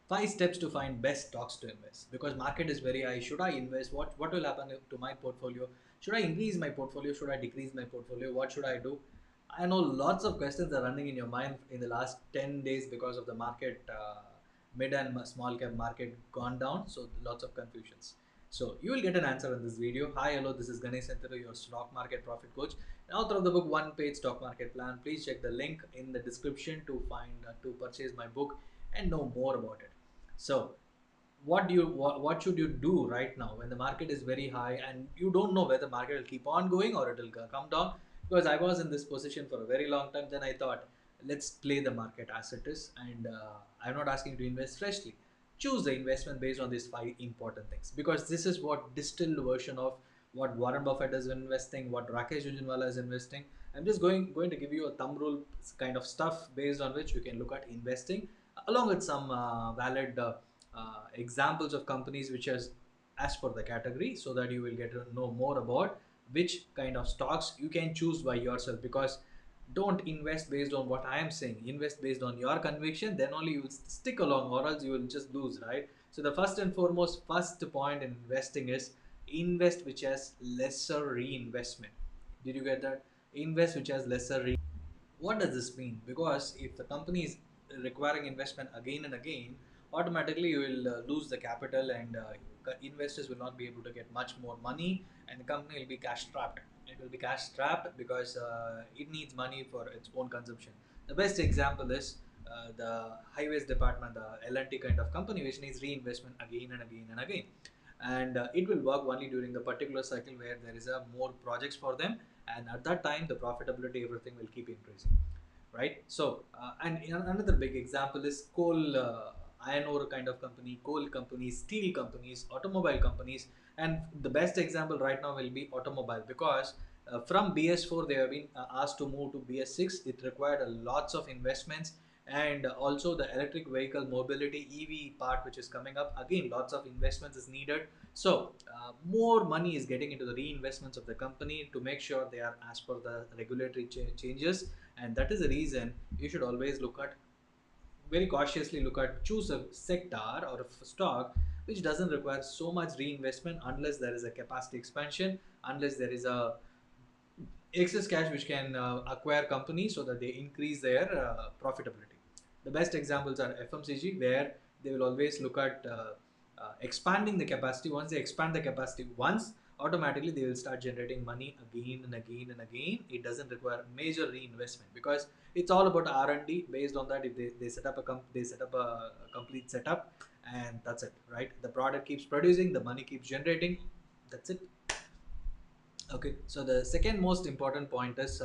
5 steps to find best stocks to invest, because market is very high. Should I invest? What will happen to my portfolio? Should I increase my portfolio? Should I decrease my portfolio? What should I do? I know lots of questions are running in your mind in the last 10 days because of the market, mid and small cap market gone down. So lots of confusions. So you will get an answer in this video. Hi, hello, this is Ganesh Santharu, your stock market profit coach, and author of the book One Page Stock Market Plan. Please check the link in the description to find to purchase my book and know more about it. So what should you do right now when the market is very high and you don't know whether the market will keep on going or it will come down? Because I was in this position for a very long time. Then I thought, let's play the market as it is, and I'm not asking you to invest freshly. Choose the investment based on these 5 important things, because this is what distilled version of what Warren Buffett is investing, what Rakesh Jhunjhunwala is investing. I'm just going to give you a thumb rule kind of stuff based on which you can look at investing, along with some valid examples of companies which is as per the category, so that you will get to know more about which kind of stocks you can choose by yourself. Because don't invest based on what I am saying, invest based on your conviction, then only you will stick along, or else you will just lose, right? So the first and foremost, first point in investing is invest which has lesser reinvestment. Did you get that? Invest which has lesser what does this mean? Because if the company is requiring investment again and again, automatically you will lose the capital, and investors will not be able to get much more money, and the company will be cash strapped. It will be cash strapped because it needs money for its own consumption. The best example is the highways department, the L&T kind of company, which needs reinvestment again and again and again. And it will work only during the particular cycle where there is a more projects for them, and at that time the profitability, everything will keep increasing, right? So and another big example is coal, iron ore kind of company, coal companies, steel companies, automobile companies. And the best example right now will be automobile, because from BS4 they have been asked to move to BS6. It required a lots of investments, and also the electric vehicle mobility, EV part, which is coming up, again lots of investments is needed. So more money is getting into the reinvestments of the company to make sure they are as per the regulatory changes. And that is the reason you should always look at, very cautiously look at, choose a sector or a stock which doesn't require so much reinvestment, unless there is a capacity expansion, unless there is a excess cash which can acquire companies so that they increase their profitability. The best examples are FMCG, where they will always look at expanding the capacity. Once they expand the capacity once, automatically they will start generating money again and again and again. It doesn't require major reinvestment, because it's all about R&D. Based on that, if they set up they set up a complete setup, and that's it, right? The product keeps producing, the money keeps generating, that's it. Okay, so the second most important point is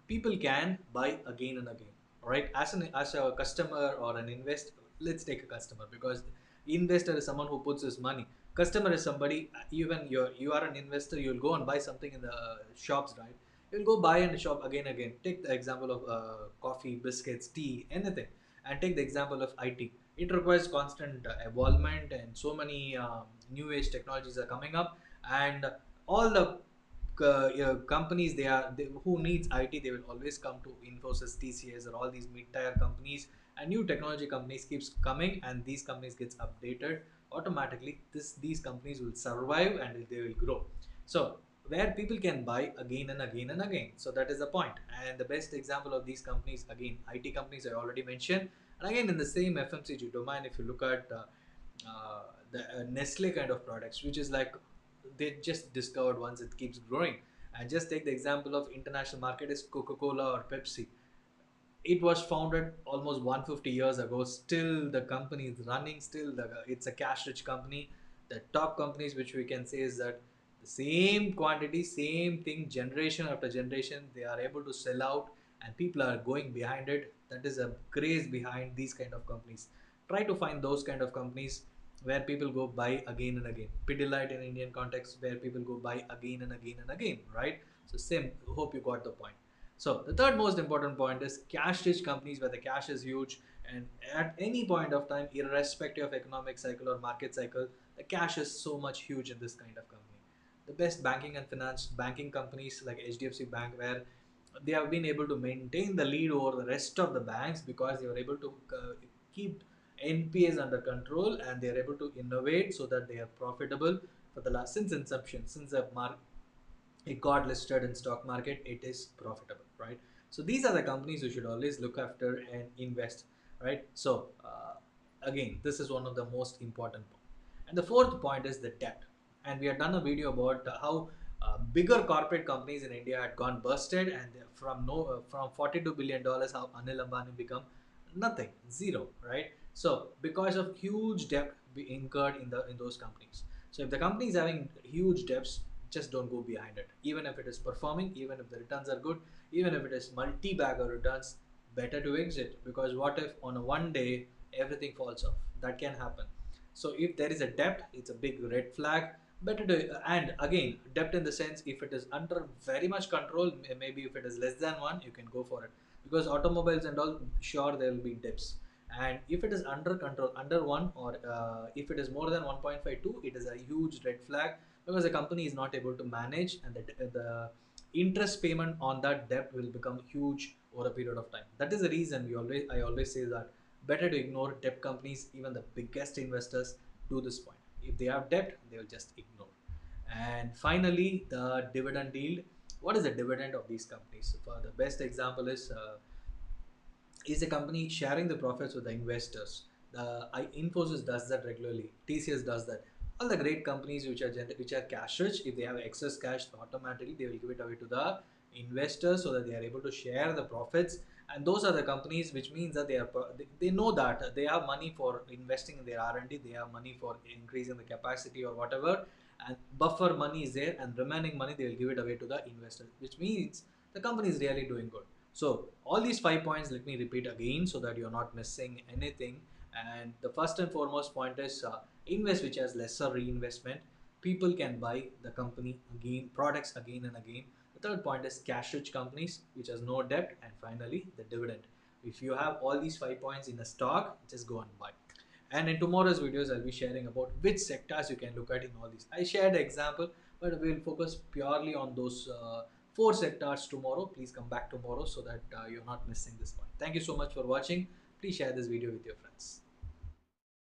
people can buy again and again. All right, as a customer or an investor, let's take a customer, because investor is someone who puts his money. Customer is somebody, even you are an investor, you'll go and buy something in the shops, right? You'll go buy in the shop again and again. Take the example of coffee, biscuits, tea, anything, and take the example of IT. It requires constant evolvement, and so many new age technologies are coming up, and all the companies, who needs IT, they will always come to Infosys, TCS, or all these mid-tier companies, and new technology companies keeps coming, and these companies gets updated automatically. These companies will survive and they will grow. So where people can buy again and again and again. So that is the point. And the best example of these companies, again, IT companies I already mentioned, and again in the same FMCG domain, if you look at the Nestle kind of products, which is like they just discovered once, it keeps growing. And just take the example of international market is Coca-Cola or Pepsi. It was founded almost 150 years ago. Still the company is running, still it's a cash rich company. The top companies which we can say is that the same quantity, same thing, generation after generation, they are able to sell out, and people are going behind it. That is a craze behind these kind of companies. Try to find those kind of companies where people go buy again and again. Pidilite in Indian context, where people go buy again and again and again, right? So same, hope you got the point. So the third most important point is cash rich companies, where the cash is huge, and at any point of time, irrespective of economic cycle or market cycle, the cash is so much huge in this kind of company. The best banking and finance banking companies like HDFC Bank, where they have been able to maintain the lead over the rest of the banks, because they were able to keep NPA is under control, and they are able to innovate so that they are profitable for the last since inception, since the it got listed in stock market, it is profitable, right? So these are the companies you should always look after and invest, right? So again, this is one of the most important point. And the fourth point is the debt. And we had done a video about how bigger corporate companies in India had gone busted, and from no from $42 billion, how Anil Ambani become nothing, zero, right? So because of huge debt we incurred in those companies. So if the company is having huge debts, just don't go behind it. Even if it is performing, even if the returns are good, even if it is multi-bagger returns, better to exit, because what if on a one day everything falls off? That can happen. So if there is a debt, it's a big red flag. Better to, and again, debt in the sense, if it is under very much control, maybe if it is less than one, you can go for it, because automobiles and all, sure there will be dips. And if it is under control, under one, or if it is more than 1.52, it is a huge red flag, because the company is not able to manage, and the interest payment on that debt will become huge over a period of time. That is the reason I always say that better to ignore debt companies. Even the biggest investors do this point. If they have debt, they will just ignore. And finally, the dividend yield. What is the dividend of these companies? For the best example is a company sharing the profits with the investors. Infosys does that regularly. TCS does that. All the great companies which are cash rich, if they have excess cash, automatically they will give it away to the investors so that they are able to share the profits. And those are the companies which means that they know that they have money for investing in their R&D, they have money for increasing the capacity or whatever, and buffer money is there, and remaining money they will give it away to the investors, which means the company is really doing good. So all these 5 points, let me repeat again so that you're not missing anything. And the first and foremost point is invest which has lesser reinvestment. People can buy the company again, products again and again. The third point is cash rich companies which has no debt. And finally, the dividend. If you have all these 5 points in a stock, just go and buy. And in tomorrow's videos, I'll be sharing about which sectors you can look at in all these. I shared an example, but we'll focus purely on those four sectors tomorrow. Please come back tomorrow so that you're not missing this point. Thank you so much for watching. Please share this video with your friends.